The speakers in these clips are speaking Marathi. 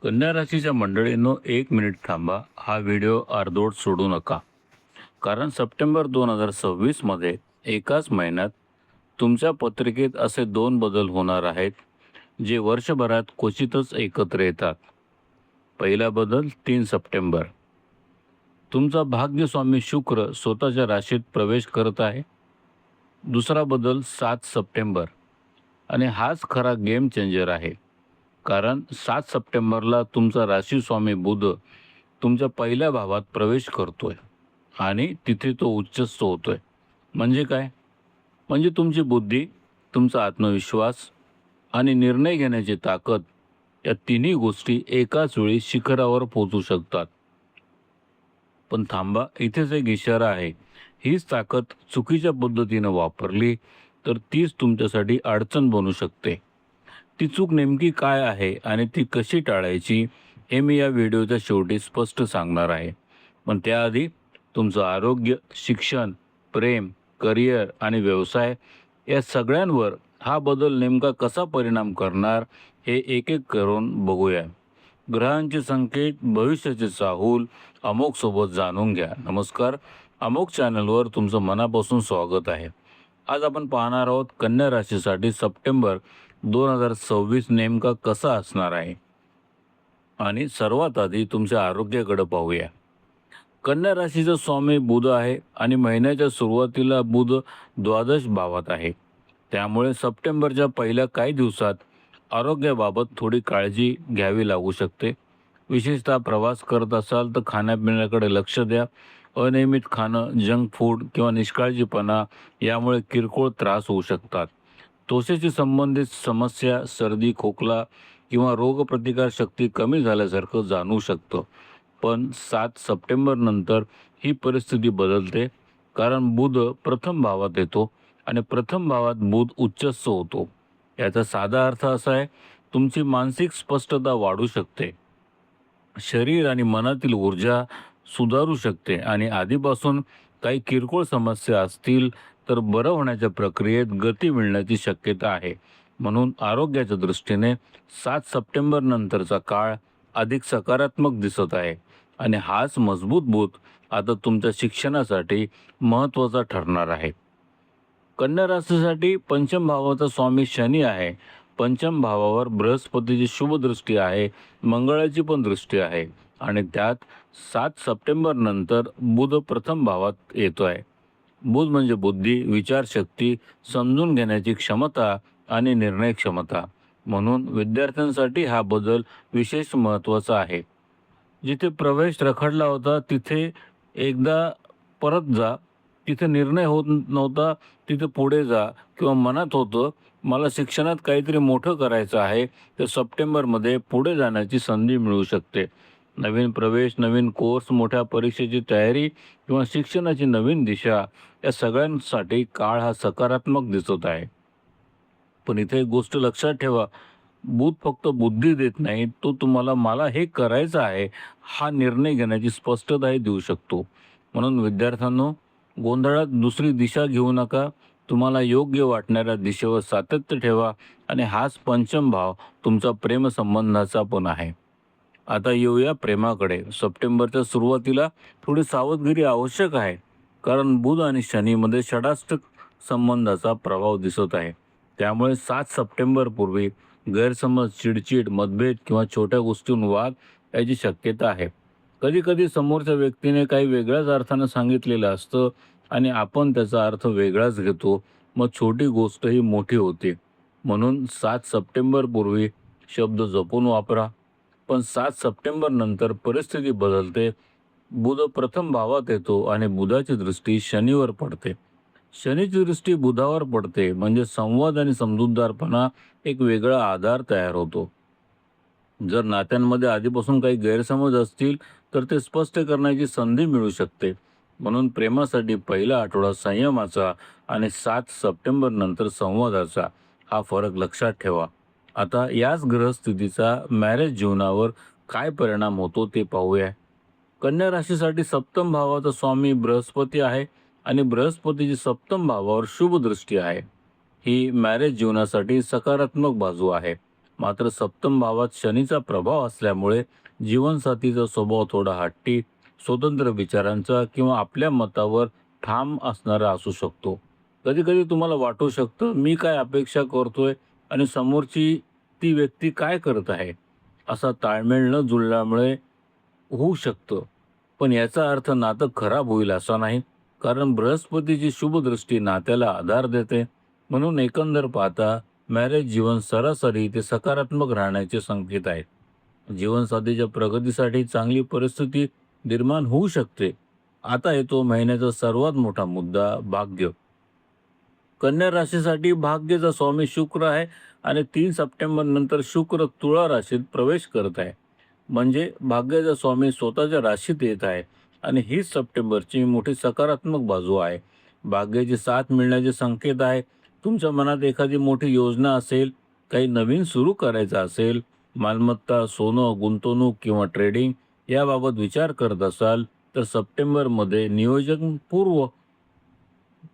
कन्या राशीच्या मंडळींनो, 1 मिनिट थांबा. हा व्हिडिओ अर्धवट सोडू नका. कारण सप्टेंबर 2026 मध्ये एकाच महिन्यात तुमच्या पत्रिकेत असे 2 बदल होणार आहेत, जे वर्षभरात क्वचितच एकत्र येतात. पहिला बदल 3 सप्टेंबर. तुमचा भाग्यस्वामी शुक्र स्वतःच्या राशीत प्रवेश करत आहे. दुसरा बदल 7 सप्टेंबर, आणि हाच खरा गेम चेंजर आहे. कारण 7 सप्टेंबरला तुमचा राशीस्वामी बुध तुमच्या पहिल्या भावात प्रवेश करतोय आणि तिथे तो उच्चस्थ होतोय. म्हणजे काय? म्हणजे तुमची बुद्धी, तुमचा आत्मविश्वास आणि निर्णय घेण्याची ताकद, या तिन्ही गोष्टी एकाच वेळी शिखरावर पोहोचू शकतात. पण थांबा, इथेच एक इशारा आहे. हीच ताकद चुकीच्या पद्धतीनं वापरली तर तीच तुमच्यासाठी अडचण बनू शकते. ती चूक नेमकी काय आहे आणि ती कशी टाळायची, हे मी या व्हिडिओच्या शेवटी स्पष्ट सांगणार आहे. पण त्याआधी तुमचं आरोग्य, शिक्षण, प्रेम, करिअर आणि व्यवसाय या सगळ्यांवर हा बदल नेमका कसा परिणाम करणार, हे एक एक करून बघूया. ग्रहांचे संकेत, भविष्याचे चाहूल, अमोघ सोबत जाणून घ्या. नमस्कार, अमोघ चॅनलवर तुमचं मनापासून स्वागत आहे. आज आपण पाहणार आहोत कन्या राशीसाठी सप्टेंबर 2026 नेमका कसा असणार आहे. आणि सर्वात आधी तुमच्या आरोग्याकडे पाहूया. कन्या राशीचा स्वामी बुध आहे आणि महिन्याच्या सुरुवातीला बुध द्वादश भावात आहे. त्यामुळे सप्टेंबरच्या पहिल्या काही दिवसात आरोग्याबाबत थोडी काळजी घ्यावी लागू शकते. विशेषतः प्रवास करत असाल तर खाण्यापिण्याकडे लक्ष द्या. अनियमित खाणं, जंक फूड किंवा निष्काळजीपणा यामुळे किरकोळ त्रास होऊ शकतात. त्वचेशी संबंधित समस्या, सर्दी, खोकला किंवा रोगप्रतिकार शक्ती कमी झाल्यासारखं जाणवू शकतं. पण 7 सप्टेंबर नंतर ही परिस्थिती बदलते. कारण बुध प्रथम भावात येतो आणि प्रथम भावात बुध उच्चस्थ होतो. याचा साधा अर्थ असा आहे, तुमची मानसिक स्पष्टता वाढू शकते, शरीर आणि मनातील ऊर्जा सुधारू शकते आणि आधीपासून काही किरकोळ समस्या असतील तर बरं होण्याच्या प्रक्रियेत गती मिळण्याची शक्यता आहे. म्हणून आरोग्याच्या दृष्टीने 7 सप्टेंबर नंतरचा काळ अधिक सकारात्मक दिसत आहे. आणि हाच मजबूत बुध आता तुमच्या शिक्षणासाठी महत्त्वाचा ठरणार आहे. कन्या राशीसाठी पंचम भावाचा स्वामी शनी आहे. पंचम भावावर बृहस्पतीची शुभ दृष्टी आहे, मंगळाची पण दृष्टी आहे आणि त्यात 7 सप्टेंबर नंतर बुध प्रथम भावात येतो आहे. बुध म्हणजे बुद्धी, विचारशक्ती, समजून घेण्याची क्षमता आणि निर्णय क्षमता. म्हणून विद्यार्थ्यांसाठी हा बदल विशेष महत्त्वाचा आहे. जिथे प्रवेश रखडला होता तिथे एकदा परत जा. तिथे निर्णय होत नव्हता तिथे पुढे जा. किंवा मनात होतं मला शिक्षणात काहीतरी मोठं करायचं आहे, तर सप्टेंबरमध्ये पुढे जाण्याची संधी मिळू शकते. नवीन प्रवेश, नवीन कोर्स, मोठ्या परीक्षेची तयारी किंवा शिक्षणाची नवीन दिशा, या सगळ्यांसाठी काळ हा सकारात्मक दिसत आहे. पण इथे एक गोष्ट लक्षात ठेवा, बुध फक्त बुद्धी देत नाही, तो तुम्हाला मला हे करायचं आहे हा निर्णय घेण्याची स्पष्टताही देऊ शकतो. म्हणून विद्यार्थ्यांनो, गोंधळात दुसरी दिशा घेऊ नका. तुम्हाला योग्य वाटणाऱ्या दिशेवर सातत्य ठेवा आणि हाच पंचम भाव तुमचा प्रेमसंबंधाचा पण आहे. आता येऊया प्रेमाकडे. सप्टेंबरच्या सुरुवातीला थोडी सावधगिरी आवश्यक आहे. कारण बुध आणि शनीमध्ये षडाष्टक संबंधाचा प्रभाव दिसत आहे. त्यामुळे 7 सप्टेंबर पूर्वी गैरसमज, चिडचिड, मतभेद किंवा छोट्या गोष्टींवर वाद याची शक्यता आहे. कधी कधी समोरच्या व्यक्तीने काही वेगळ्याच अर्थानं सांगितलेलं असतं आणि आपण त्याचा अर्थ वेगळाच घेतो. मग छोटी गोष्टही मोठी होते. म्हणून 7 सप्टेंबर पूर्वी शब्द जपून वापरा. पण 7 सप्टेंबर नंतर परिस्थिती बदलते. बुध प्रथम भावात येतो आणि बुधाची दृष्टी शनीवर पडते. शनीची दृष्टी बुधावर पडते म्हणजे संवाद आणि समजूतदारपणा एक वेगळा आधार तयार होतो. जर नात्यांमध्ये आधीपासून काही गैरसमज असतील तर ते स्पष्ट करण्याची संधी मिळू शकते. म्हणून प्रेमासाठी पहिला आठवडा संयमाचा आणि 7 सप्टेंबर नंतर संवादाचा, हा फरक लक्षात ठेवा. आता याच ग्रहस्थितीचा मॅरेज जीवनावर काय परिणाम होतो ते पाहूया. कन्या राशीसाठी सप्तम भावाचा स्वामी बृहस्पती आहे आणि बृहस्पतीची सप्तम भावावर शुभ दृष्टी आहे. ही मॅरेज जीवनासाठी सकारात्मक बाजू आहे. मात्र सप्तम भावात शनीचा प्रभाव असल्यामुळे जीवनसाथीचा स्वभाव थोडा हट्टी, स्वतंत्र विचारांचा किंवा आपल्या मतावर ठाम असणारा असू शकतो. कधी-कधी तुम्हाला वाटू शकतं, मी काय अपेक्षा करतोय आणि समोरची ती व्यक्ती काय करत आहे? असा ताळमेळ न जुळल्यामुळे होऊ शकतं. पण याचा अर्थ नातं खराब होईल असा नाही. कारण बृहस्पतीची शुभ दृष्टी नात्याला आधार देते. म्हणून एकंदर पाहता मॅरेज जीवन सरासरी ते सकारात्मक राहण्याचे संकेत आहेत. जीवनसाथीच्या प्रगतीसाठी चांगली परिस्थिती निर्माण होऊ शकते. आता येतो महिन्याचा सर्वात मोठा मुद्दा, भाग्य. कन्या राशीसाठी भाग्याचा स्वामी शुक्र आहे आणि 3 सप्टेंबर नंतर शुक्र तुळा राशीत प्रवेश करत आहे. म्हणजे भाग्याचा स्वामी स्वतःच्या राशीत येत आहे आणि हीच सप्टेंबरची मोठी सकारात्मक बाजू आहे. भाग्याची साथ मिळण्याचे संकेत आहे. तुमच्या मनात एखादी मोठी योजना असेल, काही नवीन सुरू करायचं असेल, मालमत्ता, सोनं, गुंतवणूक किंवा ट्रेडिंग याबाबत विचार करत असाल, तर सप्टेंबरमध्ये नियोजनपूर्व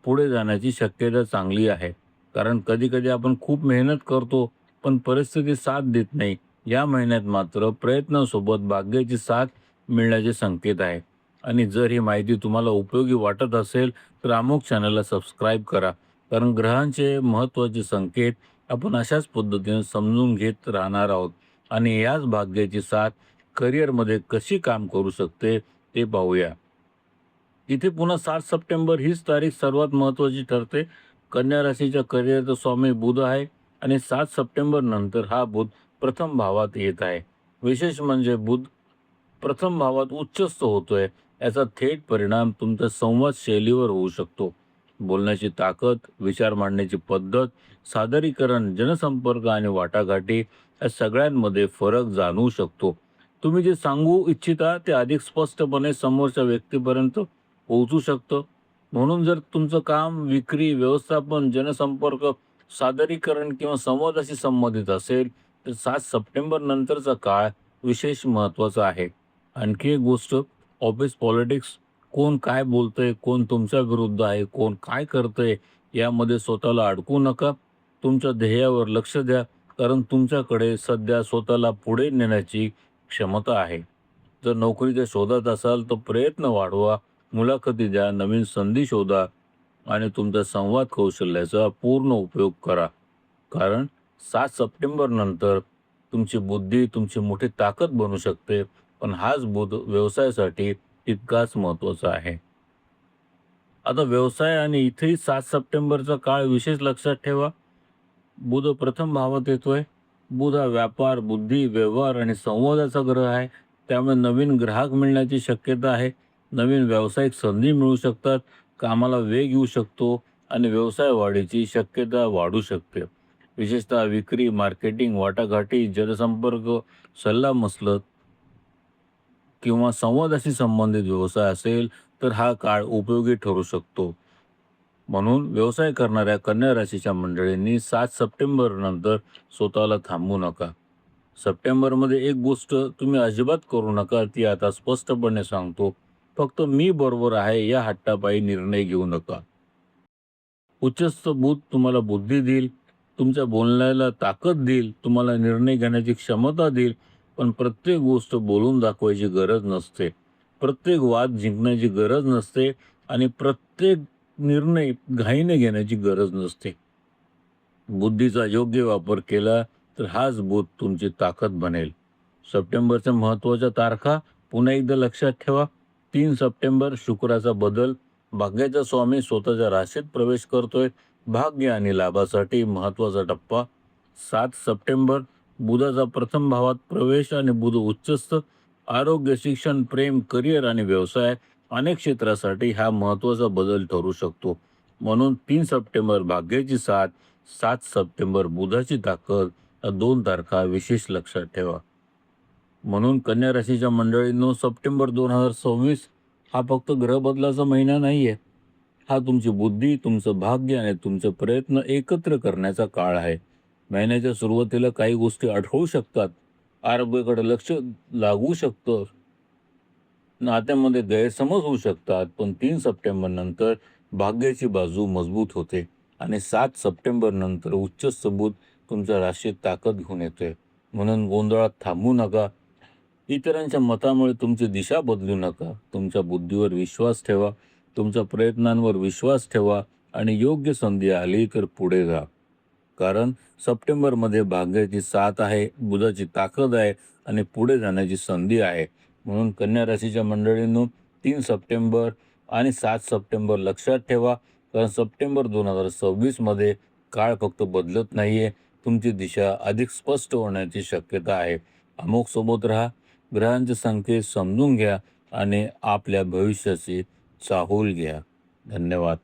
पुढे जाण्याची शक्यता चांगली आहे. कारण कधी-कधी आपण खूप मेहनत करतो, पण परिस्थिती साथ देत नाही. या महिन्यात मात्र प्रयत्नासोबत भाग्याची साथ मिळण्याचे संकेत आहे. आणि जर ही माहिती तुम्हाला उपयोगी वाटत असेल, तर अमुक चॅनलला सबस्क्राईब करा. कारण ग्रहांचे महत्त्वाचे संकेत आपण अशाच पद्धतीने समजून घेत राहणार आहोत. आणि याच भाग्याची साथ करिअरमध्ये कशी काम करू शकते, ते पाहूया. इथे पुन्हा 7 सप्टेंबर हीच तारीख सर्वात महत्त्वाची ठरते. कन्या राशीच्या करिअरचा स्वामी बुध आहे आणि 7 सप्टेंबर नंतर हा बुध प्रथम भावात येत आहे. विशेष म्हणजे बुध प्रथम भावात उच्चस्थ होतोय. याचा थेट परिणाम तुमच्या संवाद शैलीवर होऊ शकतो. बोलण्याची ताकद, विचार मांडण्याची पद्धत, सादरीकरण, जनसंपर्क आणि वाटाघाटी या सगळ्यांमध्ये फरक जाणवू शकतो. तुम्ही जे सांगू इच्छिता ते अधिक स्पष्टपणे समोरच्या व्यक्तीपर्यंत पोहोचू शकतं. म्हणून जर तुमचं काम विक्री, व्यवस्थापन, जनसंपर्क, सादरीकरण किंवा संवादाशी संबंधित असेल, तर 7 सप्टेंबर नंतरचा काळ विशेष महत्त्वाचा आहे. आणखी एक गोष्ट, ऑफिस पॉलिटिक्स, कोण काय बोलतंय, कोण तुमच्या विरुद्ध आहे, कोण काय करतंय, यामध्ये स्वतःला अडकू नका. तुमच्या ध्येयावर लक्ष द्या, कारण तुमच्याकडे सध्या स्वतःला पुढे नेण्याची क्षमता आहे. जर नोकरीच्या शोधात असाल तर प्रयत्न वाढवा, मुलाखती द्या, नवीन संधी शोधा आणि तुमच्या संवाद कौशल्याचा पूर्ण उपयोग करा. कारण 7 सप्टेंबर नंतर तुमची बुद्धी तुमची मोठी ताकद बनू शकते. पण हाच बुध व्यवसायासाठी तितकाच महत्त्वाचा आहे. आता व्यवसाय आणि इथेही 7 सप्टेंबरचा काळ विशेष लक्षात ठेवा. बुध प्रथम भावात येतोय. बुध हा व्यापार, बुद्धी, व्यवहार आणि संवादाचा ग्रह आहे. त्यामुळे नवीन ग्राहक मिळण्याची शक्यता आहे. नवीन व्यावसायिक संधी मिळू शकतात. कामाला वेग येऊ शकतो आणि व्यवसाय वाढीची शक्यता वाढू शकते. विशेषतः विक्री, मार्केटिंग, वाटाघाटी, जनसंपर्क, सल्लामसलत किंवा संवादाशी संबंधित व्यवसाय असेल तर हा काळ उपयोगी ठरू शकतो. म्हणून व्यवसाय करणाऱ्या कन्या राशीच्या मंडळींनी 7 सप्टेंबर नंतर स्वतःला थांबवू नका. सप्टेंबरमध्ये एक गोष्ट तुम्ही अजिबात करू नका, ती आता स्पष्टपणे सांगतो. फक्त मी बरोबर आहे या हट्टापायी निर्णय घेऊ नका. उच्चस्थ बुध तुम्हाला बुद्धी देईल, तुमच्या बोलण्याला ताकद देईल, तुम्हाला निर्णय घेण्याची क्षमता देईल. पण प्रत्येक गोष्ट बोलून दाखवायची गरज नसते. प्रत्येक वाद जिंकण्याची गरज नसते आणि प्रत्येक निर्णय घाईने घेण्याची गरज नसते. बुद्धीचा योग्य वापर केला तर हाच बुध तुमची ताकद बनेल. सप्टेंबरच्या महत्त्वाच्या तारखा पुन्हा एकदा लक्षात ठेवा. 3 सप्टेंबर शुक्राचा बदल, भाग्याचा स्वामी स्वतःच्या राशीत प्रवेश करतोय. भाग्य आणि लाभासाठी महत्त्वाचा टप्पा. 7 सप्टेंबर बुधाचा प्रथम भावात प्रवेश आणि बुध उच्चस्थ. आरोग्य, शिक्षण, प्रेम, करिअर आणि व्यवसाय अनेक क्षेत्रासाठी हा महत्त्वाचा बदल ठरू शकतो. म्हणून 3 सप्टेंबर भाग्याची साथ, 7 सप्टेंबर बुधाची ताकद या 2 तारखा विशेष लक्षात ठेवा. म्हणून कन्या राशीच्या मंडळींनो, सप्टेंबर 2026 हा फक्त ग्रह बदलाचा महिना नाहीये. हा तुमची बुद्धी, तुमचं भाग्य आणि तुमचे प्रयत्न एकत्र करण्याचा काळ आहे. महिन्याच्या सुरुवातीला काही गोष्टी आढळू शकतात. आरोग्याकडे लक्ष लागू शकतं, नात्यामध्ये गैरसमज होऊ शकतात. पण 3 सप्टेंबर नंतर भाग्याची बाजू मजबूत होते आणि 7 सप्टेंबर नंतर उच्चस्थ बुध तुमच्या राशीत ताकद घेऊन येतोय. म्हणून गोंधळात थांबू नका. इतरांच्या मतामुळे तुमची दिशा बदलू नका. तुमच्या बुद्धीवर विश्वास ठेवा, तुमच्या प्रयत्नांवर विश्वास ठेवा आणि योग्य संधी आली तर पुढे जा. कारण सप्टेंबरमध्ये भाग्याची साथ आहे, बुधाची ताकद आहे आणि पुढे जाण्याची संधी आहे. म्हणून कन्या राशीच्या मंडळींनो, 3 सप्टेंबर आणि 7 सप्टेंबर लक्षात ठेवा. कारण सप्टेंबर 2026मध्ये काळ फक्त बदलत नाहीये, तुमची दिशा अधिक स्पष्ट होण्याची शक्यता आहे. अमोघ सोबत राहा, ग्रहांचे संकेत समजून घ्या आणि आपल्या भविष्याची चाहूल घ्या. धन्यवाद.